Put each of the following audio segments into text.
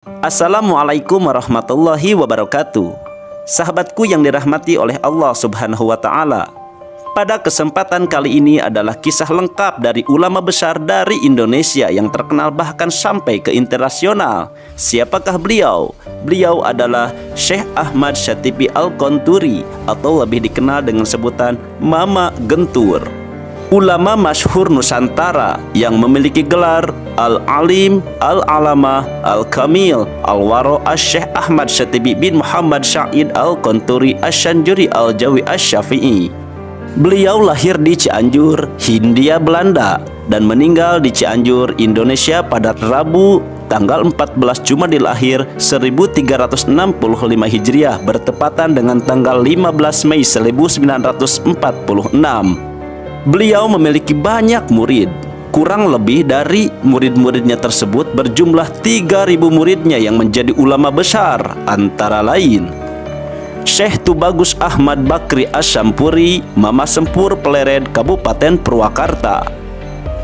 Assalamualaikum warahmatullahi wabarakatuh. Sahabatku yang dirahmati oleh Allah Subhanahu wa Ta'ala, pada kesempatan kali ini adalah kisah lengkap dari ulama besar dari Indonesia yang terkenal bahkan sampai ke internasional. Siapakah beliau? Beliau adalah Syekh Ahmad Syatibi Al-Qonturi, atau lebih dikenal dengan sebutan Mama Gentur. Ulama masyhur Nusantara yang memiliki gelar Al-Alim, Al-Alamah, Al-Kamil, Al-Waro Syekh Ahmad Syatibi bin Muhammad Syahid Al-Qonturi Asy-Syanjuri Al-Jawi Asy-Syafi'i. Beliau lahir di Cianjur, Hindia Belanda, dan meninggal di Cianjur, Indonesia pada Rabu tanggal 14 Jumadil Akhir 1365 Hijriah bertepatan dengan tanggal 15 Mei 1946. Beliau memiliki banyak murid. Kurang lebih dari murid-muridnya tersebut berjumlah 3.000 muridnya yang menjadi ulama besar, antara lain Syekh Tubagus Ahmad Bakri Asy-Syampuri, Mama Sempur Plered, Kabupaten Purwakarta;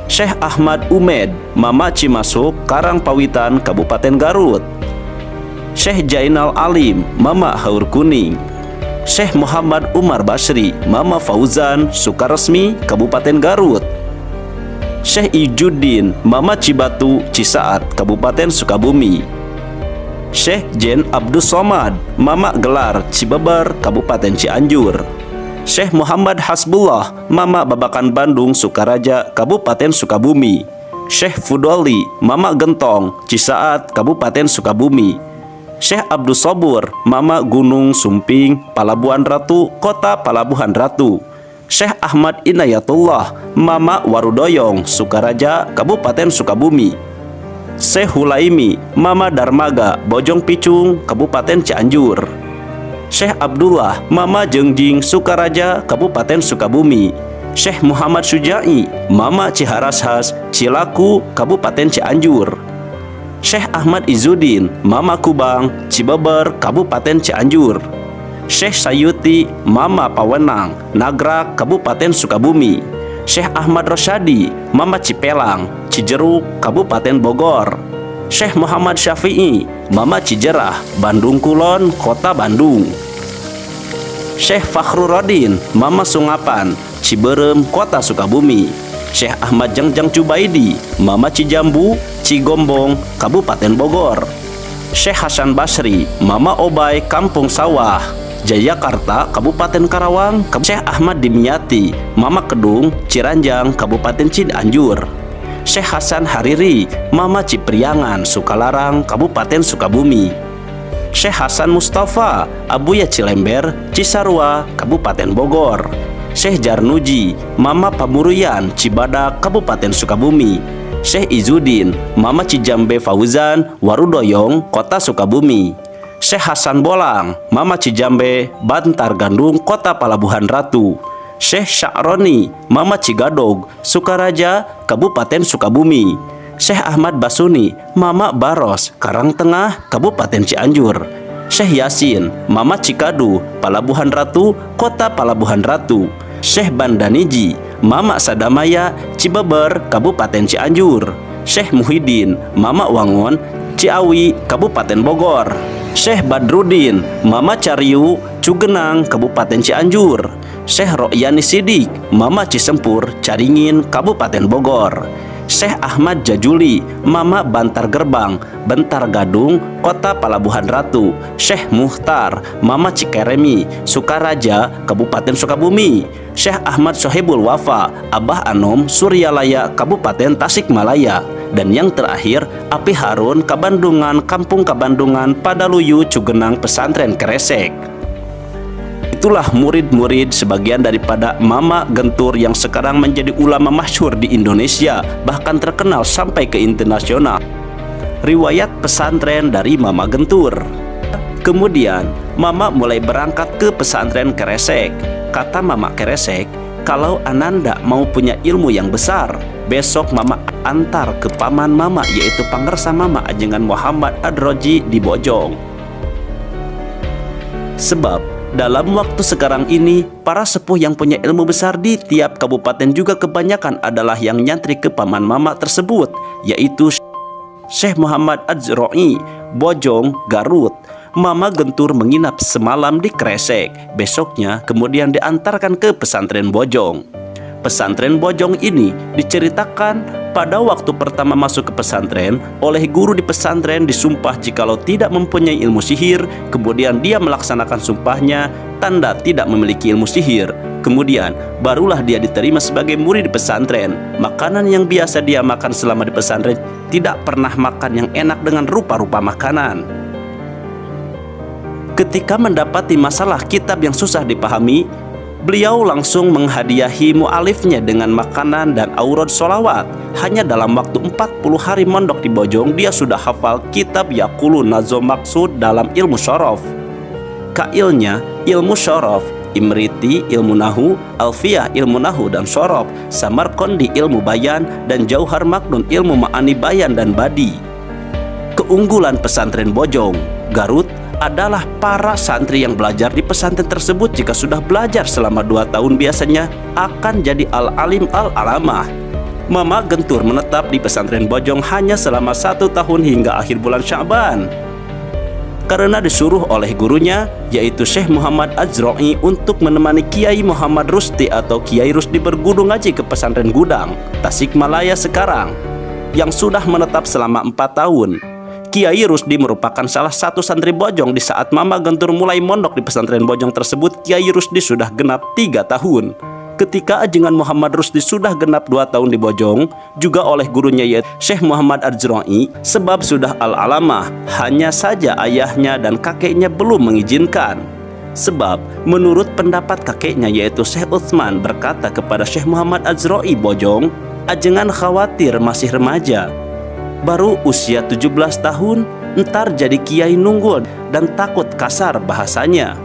Syekh Ahmad Umed, Mama Cimasuk, Karangpawitan, Kabupaten Garut; Syekh Jainal Alim, Mama Haur Kuning; Syekh Muhammad Umar Basri, Mama Fauzan, Sukaresmi, Kabupaten Garut; Syekh Ijuddin, Mama Cibatu, Cisaat, Kabupaten Sukabumi; Syekh Jen Abdus Somad, Mama Gelar, Cibeber, Kabupaten Cianjur; Syekh Muhammad Hasbullah, Mama Babakan Bandung, Sukaraja, Kabupaten Sukabumi; Syekh Fudoli, Mama Gentong, Cisaat, Kabupaten Sukabumi; Syekh Abdus Sobur, Mama Gunung Sumping, Palabuhan Ratu, Kota Palabuhan Ratu; Syekh Ahmad Inayatullah, Mama Warudoyong, Sukaraja, Kabupaten Sukabumi; Syekh Hulaimi, Mama Darmaga, Bojong Picung, Kabupaten Cianjur; Syekh Abdullah, Mama Jengjing, Sukaraja, Kabupaten Sukabumi; Syekh Muhammad Sujai, Mama Ciharashas, Cilaku, Kabupaten Cianjur; Syekh Ahmad Izzuddin, Mama Kubang, Cibeber, Kabupaten Cianjur; Syekh Sayuti, Mama Pawenang, Nagrak, Kabupaten Sukabumi; Syekh Ahmad Rosyadi, Mama Cipelang, Cijeruk, Kabupaten Bogor; Syekh Muhammad Syafi'i, Mama Cijerah, Bandung Kulon, Kota Bandung; Syekh Fakhruroddin, Mama Sungapan, Ciberem, Kota Sukabumi; Syekh Ahmad Jangjang Jubaidi, Mama Cijambu, Cigombong, Kabupaten Bogor; Syekh Hasan Basri, Mama Obay, Kampung Sawah, Jayakarta, Kabupaten Karawang; Syekh Ahmad Dimyati, Mama Kedung, Ciranjang, Kabupaten Cianjur; Syekh Hasan Hariri, Mama Cipriangan, Sukalarang, Kabupaten Sukabumi; Syekh Hasan Mustafa, Abuya Cilember, Cisarua, Kabupaten Bogor; Syekh Jarnuji, Mama Pamuruyan, Cibadak, Kabupaten Sukabumi; Syekh Izzuddin, Mama Cijambe Fauzan, Warudoyong, Kota Sukabumi; Syekh Hasan Bolang, Mama Cijambe, Bantar Gandung, Kota Palabuhan Ratu; Syekh Sya'roni, Mama Cigadog, Sukaraja, Kabupaten Sukabumi; Syekh Ahmad Basuni, Mama Baros, Karangtengah, Kabupaten Cianjur; Syekh Yasin, Mama Cikadu, Palabuhan Ratu, Kota Palabuhan Ratu; Syekh Bandaniji, Mama Sadamaya, Cibeber, Kabupaten Cianjur; Syekh Muhyiddin, Mama Wangon, Ciawi, Kabupaten Bogor; Syekh Badruddin, Mama Cariu, Cugenang, Kabupaten Cianjur; Syekh Ro'yani Sidik, Mama Cisempur, Caringin, Kabupaten Bogor; Syekh Ahmad Jajuli, Mama Bantar Gerbang, Bentar Gadung, Kota Palabuhan Ratu; Syekh Muhtar, Mama Cikeremi, Sukaraja, Kabupaten Sukabumi; Syekh Ahmad Sohibul Wafa, Abah Anom, Suryalaya, Kabupaten Tasikmalaya; dan yang terakhir Api Harun, Kabandungan, Kampung Kabandungan, Padaluyu, Cugenang, Pesantren Kresek. Itulah murid-murid sebagian daripada Mama Gentur yang sekarang menjadi ulama masyhur di Indonesia, bahkan terkenal sampai ke internasional. Riwayat pesantren dari Mama Gentur. Kemudian Mama mulai berangkat ke pesantren Kresek. Kata Mama Kresek, kalau Ananda mau punya ilmu yang besar, besok Mama antar ke paman Mama, yaitu Pangersa Mama Ajengan Muhammad Adroji di Bojong. Sebab dalam waktu sekarang ini, para sepuh yang punya ilmu besar di tiap kabupaten juga kebanyakan adalah yang nyantri ke paman Mama tersebut, yaitu Syekh Muhammad Azroi, Bojong, Garut. Mama Gentur menginap semalam di Kresek. Besoknya kemudian diantarkan ke pesantren Bojong. Pesantren Bojong ini diceritakan pada waktu pertama masuk ke pesantren, oleh guru di pesantren disumpah jikalau tidak mempunyai ilmu sihir. Kemudian dia melaksanakan sumpahnya, tanda tidak memiliki ilmu sihir. Kemudian barulah dia diterima sebagai murid di pesantren. Makanan yang biasa dia makan selama di pesantren, tidak pernah makan yang enak dengan rupa-rupa makanan. Ketika mendapati masalah kitab yang susah dipahami, beliau langsung menghadiahi mu'alifnya dengan makanan dan aurad sholawat. Hanya dalam waktu 40 hari mondok di Bojong, dia sudah hafal kitab Yaqulu Nazom Maksud dalam ilmu syaraf. Kailnya ilmu syaraf, Imriti ilmu nahu, Alfiyah ilmu nahu dan syaraf, Samarqandi ilmu bayan, dan Jauhar Maknun ilmu ma'ani bayan dan badi. Keunggulan pesantren Bojong, Garut adalah para santri yang belajar di pesantren tersebut jika sudah belajar selama 2 tahun biasanya akan jadi al-alim al-alamah. Mama Gentur menetap di pesantren Bojong hanya selama 1 tahun hingga akhir bulan Sya'ban, karena disuruh oleh gurunya yaitu Syekh Muhammad Azroi untuk menemani Kiai Muhammad Rusdi atau Kiai Rusdi berguru ngaji ke pesantren Gudang, Tasikmalaya sekarang, yang sudah menetap selama 4 tahun. Kiai Rusdi merupakan salah satu santri Bojong. Di saat Mama Gentur mulai mondok di pesantren Bojong tersebut, Kiai Rusdi sudah genap 3 tahun. Ketika ajengan Muhammad Rusdi sudah genap 2 tahun di Bojong, juga oleh gurunya yaitu Syekh Muhammad Azroi, sebab sudah al-alamah, hanya saja ayahnya dan kakeknya belum mengizinkan. Sebab menurut pendapat kakeknya yaitu Syekh Utsman berkata kepada Syekh Muhammad Azroi Bojong, ajengan khawatir masih remaja, baru usia 17 tahun, entar jadi kiai nunggul dan takut kasar bahasanya.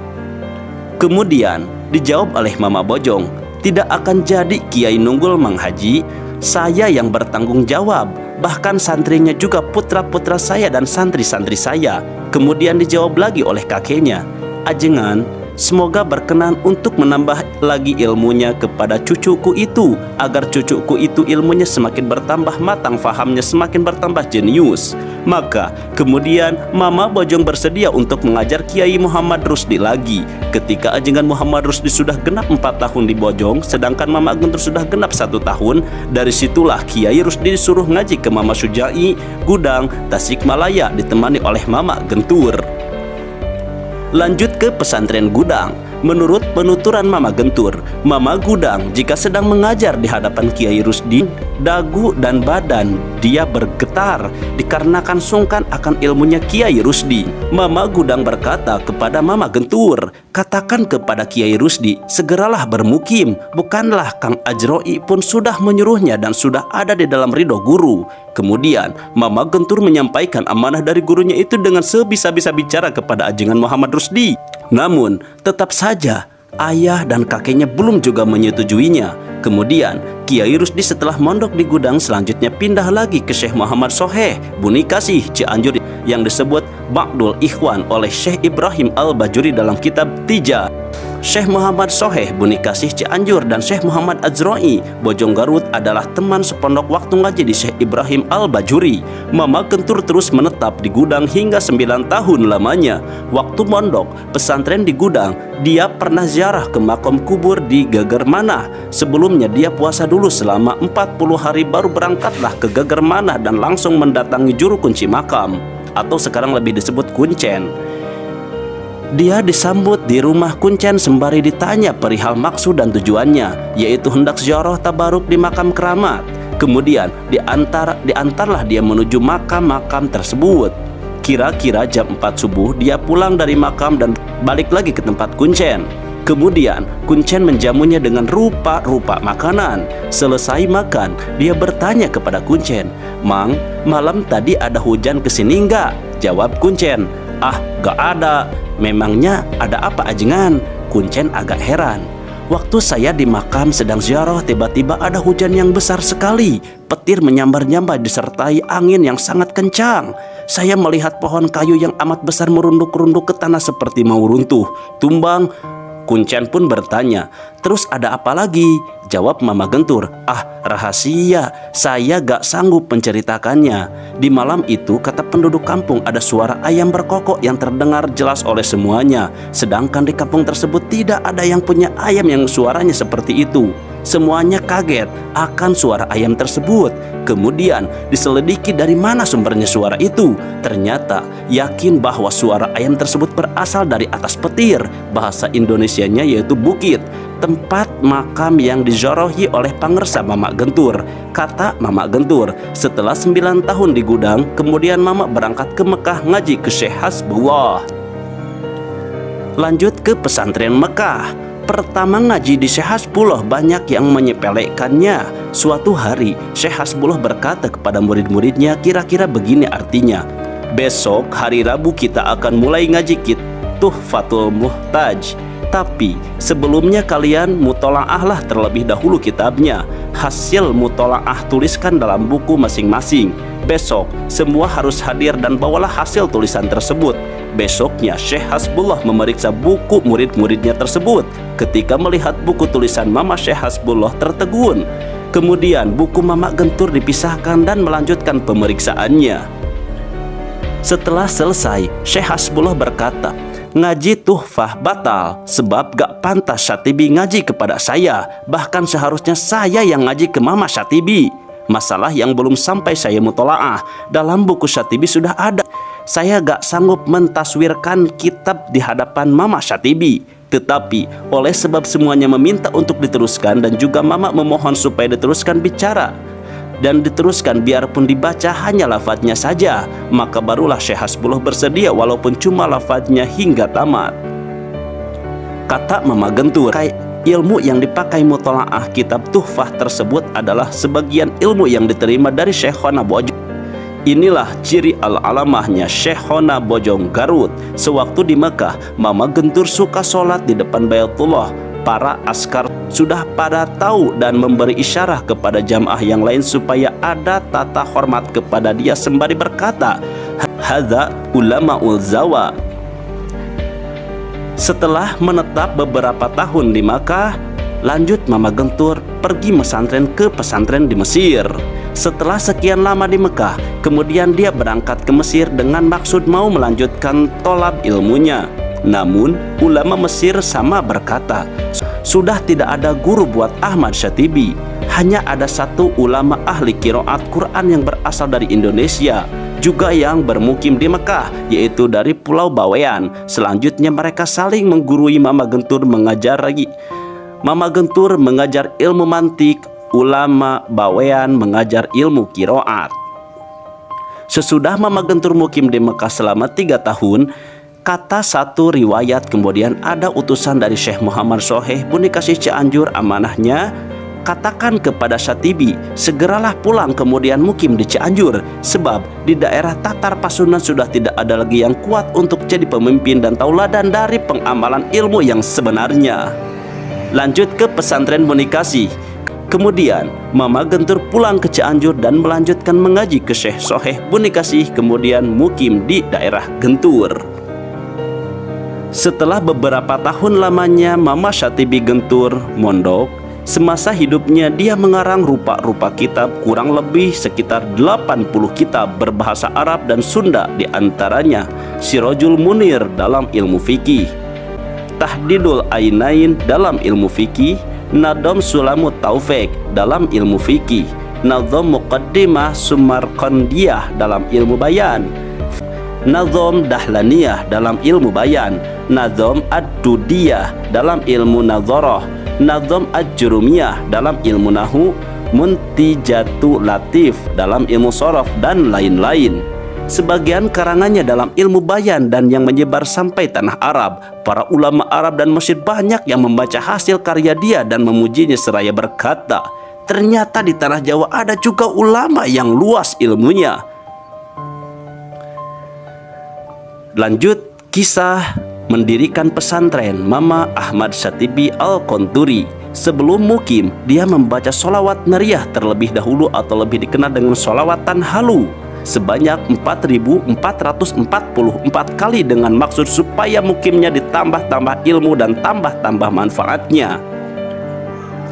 Kemudian dijawab oleh Mama Bojong, tidak akan jadi kiai nunggul Mang Haji, saya yang bertanggung jawab, bahkan santrinya juga putra-putra saya dan santri-santri saya. Kemudian dijawab lagi oleh kakeknya, ajengan semoga berkenan untuk menambah lagi ilmunya kepada cucuku itu, agar cucuku itu ilmunya semakin bertambah matang, fahamnya semakin bertambah jenius. Maka kemudian Mama Bojong bersedia untuk mengajar Kiai Muhammad Rusdi lagi. Ketika ajengan Muhammad Rusdi sudah genap 4 tahun di Bojong, sedangkan Mama Gentur sudah genap 1 tahun, dari situlah Kiai Rusdi disuruh ngaji ke Mama Sujai, Gudang, Tasikmalaya, ditemani oleh Mama Gentur. Lanjut ke pesantren Gudang. Menurut penuturan Mama Gentur, Mama Gudang jika sedang mengajar di hadapan Kiai Rusdi, dagu dan badan dia bergetar dikarenakan sungkan akan ilmunya Kiai Rusdi. Mama Gudang berkata kepada Mama Gentur, katakan kepada Kiai Rusdi segeralah bermukim, bukanlah Kang Azroi pun sudah menyuruhnya dan sudah ada di dalam ridho guru. Kemudian Mama Gentur menyampaikan amanah dari gurunya itu dengan sebisa-bisa bicara kepada ajengan Muhammad Rusdi. Namun tetap saja ayah dan kakeknya belum juga menyetujuinya. Kemudian Kiai Rusdi setelah mondok di Gudang selanjutnya pindah lagi ke Syekh Muhammad Soheh Buni Kasih Cianjur yang disebut Ba'dul Ikhwan oleh Syekh Ibrahim Al-Bajuri dalam kitab Tija. Syekh Muhammad Soheh Buni Kasih Cianjur dan Syekh Muhammad Azroi Bojong Garut adalah teman sepondok waktu ngaji di Syekh Ibrahim Al-Bajuri. Mama Gentur terus menetap di Gudang hingga 9 tahun lamanya. Waktu mondok pesantren di Gudang, dia pernah ziarah ke makam kubur di Geger Manah. Sebelumnya dia puasa dulu selama 40 hari baru berangkatlah ke Geger Manah dan langsung mendatangi juru kunci makam, atau sekarang lebih disebut kuncen. Dia disambut di rumah kuncen sembari ditanya perihal maksud dan tujuannya, yaitu hendak ziarah tabaruk di makam keramat. Kemudian diantarlah dia menuju makam-makam tersebut. Kira-kira jam 4 subuh dia pulang dari makam dan balik lagi ke tempat kuncen. Kemudian kuncen menjamunya dengan rupa-rupa makanan. Selesai makan, dia bertanya kepada kuncen, Mang, malam tadi ada hujan kesini enggak? Jawab kuncen, ah gak ada. Memangnya ada apa ajengan? Kuncen agak heran. Waktu saya di makam sedang ziarah, tiba-tiba ada hujan yang besar sekali. Petir menyambar-nyambar disertai angin yang sangat kencang. Saya melihat pohon kayu yang amat besar merunduk-runduk ke tanah seperti mau runtuh, tumbang. Kuncen pun bertanya, terus ada apa lagi? Jawab Mama Gentur, "Ah, rahasia, saya gak sanggup menceritakannya." Di malam itu, kata penduduk kampung, ada suara ayam berkokok yang terdengar jelas oleh semuanya. Sedangkan di kampung tersebut tidak ada yang punya ayam yang suaranya seperti itu. Semuanya kaget akan suara ayam tersebut. Kemudian diselidiki dari mana sumbernya suara itu. Ternyata yakin bahwa suara ayam tersebut berasal dari atas petir. Bahasa Indonesianya yaitu bukit, tempat makam yang dijorohi oleh pangersa Mamak Gentur. Kata Mamak Gentur, setelah 9 tahun di gudang, kemudian Mamak berangkat ke Mekah ngaji ke Syekh Hasbullah. Lanjut ke pesantren Mekah. Pertama ngaji di Syekh Hasbullah banyak yang menyepelekannya. Suatu hari Syekh Hasbullah berkata kepada murid-muridnya, kira-kira begini artinya, "Besok hari Rabu kita akan mulai ngaji Tuhfatul Muhtaj. Tapi sebelumnya kalian mutola'ahlah terlebih dahulu kitabnya. Hasil mutola'ah tuliskan dalam buku masing-masing. Besok semua harus hadir dan bawalah hasil tulisan tersebut." Besoknya Syekh Hasbullah memeriksa buku murid-muridnya tersebut. Ketika melihat buku tulisan Mama Syekh Hasbullah tertegun. Kemudian buku Mamak Gentur dipisahkan dan melanjutkan pemeriksaannya. Setelah selesai, Syekh Hasbullah berkata, "Ngaji Tuhfah batal sebab gak pantas Syatibi ngaji kepada saya. Bahkan seharusnya saya yang ngaji ke Mama Syatibi. Masalah yang belum sampai saya mutola'ah dalam buku Syatibi sudah ada. Saya gak sanggup mentaswirkan kitab di hadapan Mama Syatibi. Tetapi oleh sebab semuanya meminta untuk diteruskan dan juga Mama memohon supaya diteruskan bicara dan diteruskan biarpun dibaca hanya lafadznya saja, maka barulah Syekh Hasbullah bersedia walaupun cuma lafadznya hingga tamat." Kata Mama Gentur, ilmu yang dipakai mutola'ah kitab Tuhfah tersebut adalah sebagian ilmu yang diterima dari Syekhona Bojong. Inilah ciri al-alamahnya Syekhona Bojong Garut. Sewaktu di Mekah, Mama Gentur suka sholat di depan Baitullah. Para askar sudah pada tahu dan memberi isyarah kepada jamaah yang lain supaya ada tata hormat kepada dia sembari berkata, "Hadza ulama'ul zawa." Setelah menetap beberapa tahun di Makkah, lanjut Mama Gentur pergi mesantren ke pesantren di Mesir. Setelah sekian lama di Mekah, kemudian dia berangkat ke Mesir dengan maksud mau melanjutkan tolab ilmunya. Namun ulama Mesir sama berkata, sudah tidak ada guru buat Ahmad Syatibi. Hanya ada satu ulama ahli qiraat Quran yang berasal dari Indonesia, juga yang bermukim di Mekah, yaitu dari Pulau Bawean. Selanjutnya mereka saling menggurui Mama Gentur Mama Gentur mengajar ilmu mantik, ulama Bawean mengajar ilmu qiraat. Sesudah Mama Gentur mukim di Mekah selama 3 tahun, kata satu riwayat kemudian ada utusan dari Syekh Muhammad Soheh Buni Kasih Cianjur, amanahnya, katakan kepada Syatibi segeralah pulang kemudian mukim di Cianjur, sebab di daerah Tatar Pasuruan sudah tidak ada lagi yang kuat untuk jadi pemimpin dan tauladan dari pengamalan ilmu yang sebenarnya. Lanjut ke pesantren Buni Kasih. Kemudian Mama Gentur pulang ke Cianjur dan melanjutkan mengaji ke Syekh Soheh Buni Kasih, kemudian mukim di daerah Gentur. Setelah beberapa tahun lamanya Mama Syatibi Gentur mondok, semasa hidupnya dia mengarang rupa-rupa kitab, kurang lebih sekitar 80 kitab berbahasa Arab dan Sunda, di antaranya Sirajul Munir dalam ilmu fikih, Tahdidul Ainain dalam ilmu fikih, Nadom Sulamut Taufik dalam ilmu fikih, Nadom Muqaddimah Sumarqandiyah dalam ilmu bayan, Nadom Dahlaniyah dalam ilmu bayan, Nadom Ad-Dudiyah dalam ilmu nadharah, Nadom Ad-Jurumiyah dalam ilmu nahu, Muntijatu Latif dalam ilmu sorof, dan lain-lain. Sebagian karangannya dalam ilmu bayan dan yang menyebar sampai tanah Arab. Para ulama Arab dan Mesir banyak yang membaca hasil karya dia dan memujinya seraya berkata, ternyata di tanah Jawa ada juga ulama yang luas ilmunya. Lanjut kisah mendirikan pesantren Mama Ahmad Syatibi Al-Konturi. Sebelum mukim, dia membaca sholawat nariyah terlebih dahulu atau lebih dikenal dengan sholawatan halu sebanyak 4.444 kali dengan maksud supaya mukimnya ditambah-tambah ilmu dan tambah-tambah manfaatnya.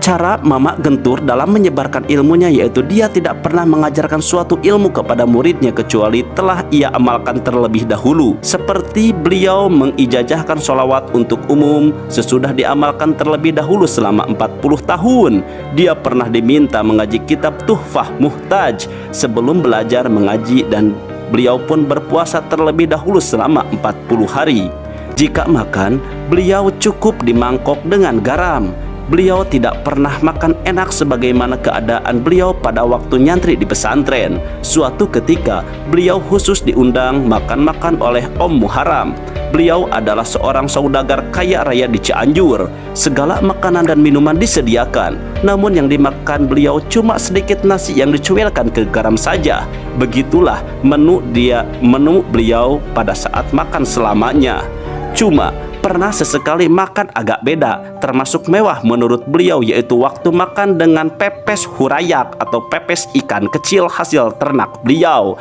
Cara Mama Gentur dalam menyebarkan ilmunya yaitu dia tidak pernah mengajarkan suatu ilmu kepada muridnya kecuali telah ia amalkan terlebih dahulu. Seperti beliau mengijazahkan sholawat untuk umum sesudah diamalkan terlebih dahulu selama 40 tahun. Dia pernah diminta mengaji kitab Tuhfah Muhtaj sebelum belajar mengaji, dan beliau pun berpuasa terlebih dahulu selama 40 hari. Jika makan, beliau cukup di mangkok dengan garam. Beliau tidak pernah makan enak sebagaimana keadaan beliau pada waktu nyantri di pesantren. Suatu ketika, beliau khusus diundang makan-makan oleh Om Muharram. Beliau adalah seorang saudagar kaya raya di Cianjur. Segala makanan dan minuman disediakan, namun yang dimakan beliau cuma sedikit nasi yang dicuilkan ke garam saja. Begitulah menu beliau pada saat makan selamanya. Cuma pernah sesekali makan agak beda, termasuk mewah menurut beliau, yaitu waktu makan dengan pepes hurayak atau pepes ikan kecil hasil ternak beliau.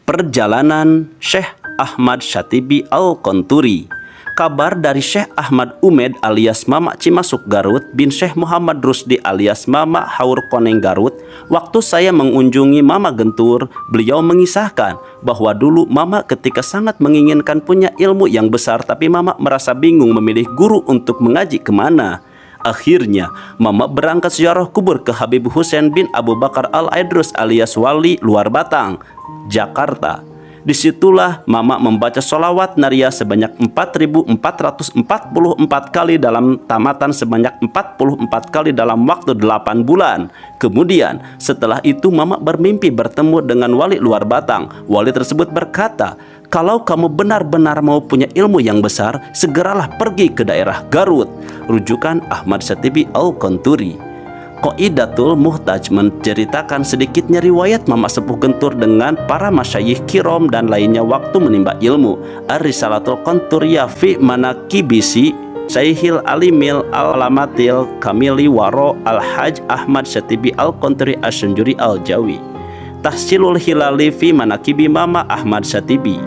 Perjalanan Syekh Ahmad Syatibi Al-Konturi. Kabar dari Syekh Ahmad Umed alias Mama Cimasuk Garut bin Syekh Muhammad Rusdi alias Mama Haur Koneng Garut. Waktu saya mengunjungi Mama Gentur, beliau mengisahkan bahwa dulu Mama ketika sangat menginginkan punya ilmu yang besar, tapi Mama merasa bingung memilih guru untuk mengaji kemana. Akhirnya Mama berangkat ziarah kubur ke Habib Husain bin Abu Bakar Al-Aidrus alias Wali Luar Batang, Jakarta. Disitulah Mama membaca sholawat naria sebanyak 4.444 kali dalam tamatan sebanyak 44 kali dalam waktu 8 bulan. Kemudian setelah itu Mama bermimpi bertemu dengan Wali Luar Batang. Wali tersebut berkata, "Kalau kamu benar-benar mau punya ilmu yang besar, segeralah pergi ke daerah Garut." Rujukan Ahmad Syatibi Al-Konturi. Qaidatul Muhtaj menceritakan sedikitnya riwayat Mama Sepuh Gentur dengan para masyayikh kirom dan lainnya waktu menimba ilmu. Ar-Risalatul Konturiyah fi Manakibisi Syaihil Alimil Al-Alamatil Kamili Waro Al-Haj Ahmad Syatibi Al-Konturi Asyunjuri Al-Jawi. Tahsilul Hilali fi Manakibi Mama Ahmad Syatibi.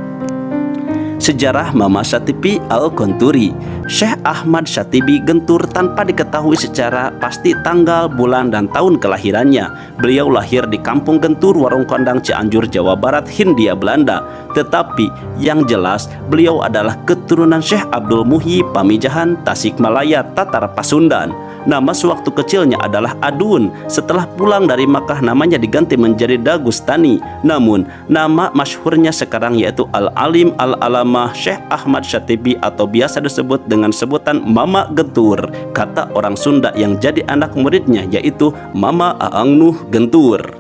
Sejarah Mama Syatibi Al-Konturi. Syekh Ahmad Syatibi Gentur tanpa diketahui secara pasti tanggal, bulan, dan tahun kelahirannya. Beliau lahir di Kampung Gentur, Warung Kondang, Cianjur, Jawa Barat, Hindia Belanda. Tetapi yang jelas beliau adalah keturunan Syekh Abdul Muhyi Pamijahan, Tasikmalaya, Tatar Pasundan. Nama sewaktu kecilnya adalah Adun. Setelah pulang dari Makkah namanya diganti menjadi Dagustani. Namun nama masyhurnya sekarang yaitu Al-Alim Al-Alamah Syekh Ahmad Syatibi atau biasa disebut dengan sebutan Mama Gentur, kata orang Sunda yang jadi anak muridnya yaitu Mama Aang Nuh Gentur.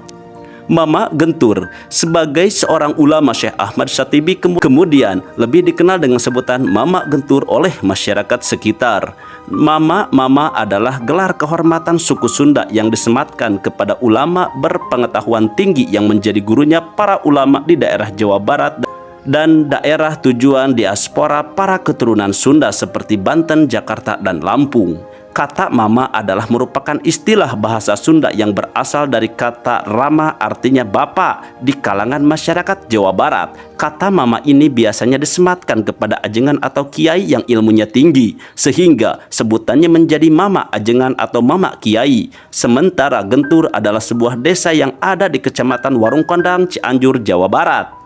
Mama Gentur sebagai seorang ulama Syekh Ahmad Syatibi kemudian lebih dikenal dengan sebutan Mama Gentur oleh masyarakat sekitar. Mama adalah gelar kehormatan suku Sunda yang disematkan kepada ulama berpengetahuan tinggi yang menjadi gurunya para ulama di daerah Jawa Barat dan daerah tujuan diaspora para keturunan Sunda seperti Banten, Jakarta, dan Lampung. Kata Mama adalah merupakan istilah bahasa Sunda yang berasal dari kata Rama, artinya bapak di kalangan masyarakat Jawa Barat. Kata Mama ini biasanya disematkan kepada ajengan atau kiai yang ilmunya tinggi, sehingga sebutannya menjadi Mama Ajengan atau Mama Kiai. Sementara Gentur adalah sebuah desa yang ada di Kecamatan Warung Kondang, Cianjur, Jawa Barat.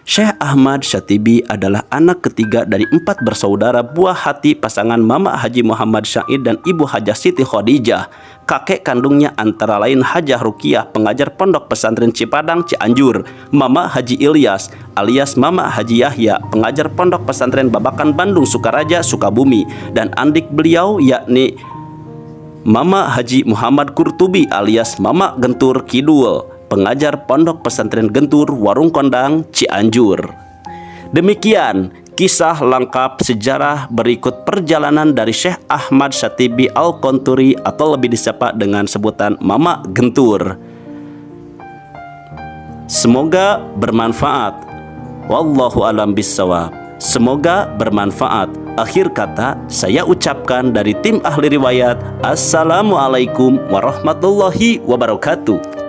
Syekh Ahmad Syatibi adalah anak ketiga dari 4 bersaudara buah hati pasangan Mama Haji Muhammad Syaid dan Ibu Hajah Siti Khadijah. Kakek kandungnya antara lain Hajah Rukiah, pengajar pondok pesantren Cipadang, Cianjur, Mama Haji Ilyas alias Mama Haji Yahya, pengajar pondok pesantren Babakan Bandung Sukaraja, Sukabumi, dan adik beliau yakni Mama Haji Muhammad Kurtubi alias Mama Gentur Kidul, pengajar pondok pesantren Gentur, Warung Kondang, Cianjur. Demikian kisah lengkap sejarah berikut perjalanan dari Syekh Ahmad Syatibi Al-Konturi atau lebih disapa dengan sebutan Mama Gentur. Semoga bermanfaat. Wallahu a'lam bishawab. Semoga bermanfaat. Akhir kata saya ucapkan dari tim ahli riwayat, Assalamualaikum warahmatullahi wabarakatuh.